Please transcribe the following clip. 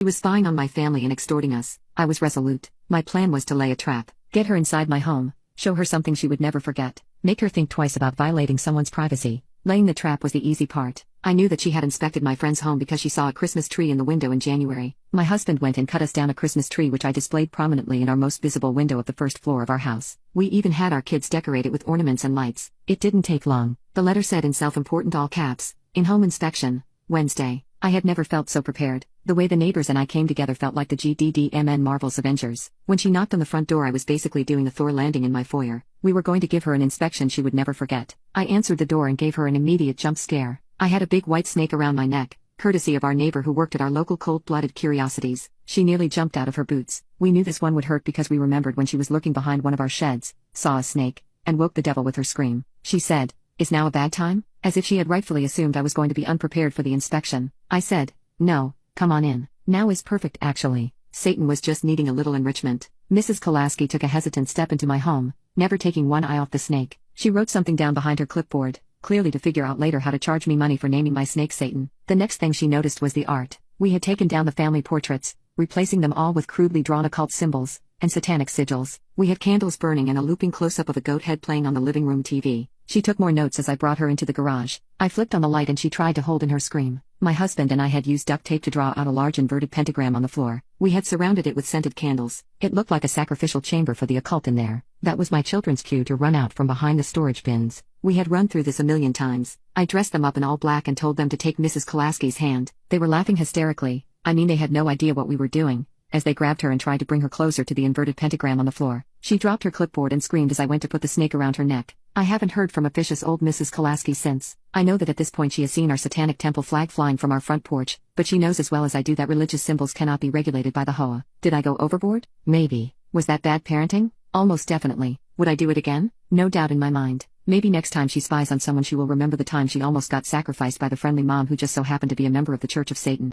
She was spying on my family and extorting us. I was resolute. My plan was to lay a trap, get her inside my home, show her something she would never forget, make her think twice about violating someone's privacy. Laying the trap was the easy part. I knew that she had inspected my friend's home because she saw a Christmas tree in the window in January. My husband went and cut us down a Christmas tree which I displayed prominently in our most visible window of the first floor of our house. We even had our kids decorate it with ornaments and lights. It didn't take long. The letter said in self-important all caps, "In-home inspection, Wednesday." I had never felt so prepared. The way the neighbors and I came together felt like the GDDMN Marvel's Avengers. When she knocked on the front door, I was basically doing a Thor landing in my foyer. We were going to give her an inspection she would never forget. I answered the door and gave her an immediate jump scare. I had a big white snake around my neck, courtesy of our neighbor who worked at our local Cold-Blooded Curiosities. She nearly jumped out of her boots. We knew this one would hurt because we remembered when she was lurking behind one of our sheds, saw a snake, and woke the devil with her scream. She said, "Is now a bad time?" As if she had rightfully assumed I was going to be unprepared for the inspection. I said, "No, come on in. Now is perfect actually." Satan was just needing a little enrichment. Mrs. Kolaski took a hesitant step into my home, never taking one eye off the snake. She wrote something down behind her clipboard, clearly to figure out later how to charge me money for naming my snake Satan. The next thing she noticed was the art. We had taken down the family portraits, replacing them all with crudely drawn occult symbols and satanic sigils. We had candles burning and a looping close-up of a goat head playing on the living room TV. She took more notes as I brought her into the garage. I flipped on the light and she tried to hold in her scream. My husband and I had used duct tape to draw out a large inverted pentagram on the floor. We had surrounded it with scented candles. It looked like a sacrificial chamber for the occult in there. That was my children's cue to run out from behind the storage bins. We had run through this a million times. I dressed them up in all black and told them to take Mrs. Kolaski's hand. They were laughing hysterically. I mean, they had no idea what we were doing, as they grabbed her and tried to bring her closer to the inverted pentagram on the floor. She dropped her clipboard and screamed as I went to put the snake around her neck. I haven't heard from officious old Mrs. Kolaski since. I know that at this point she has seen our satanic temple flag flying from our front porch, but she knows as well as I do that religious symbols cannot be regulated by the HOA. Did I go overboard? Maybe. Was that bad parenting? Almost definitely. Would I do it again? No doubt in my mind. Maybe next time she spies on someone she will remember the time she almost got sacrificed by the friendly mom who just so happened to be a member of the Church of Satan.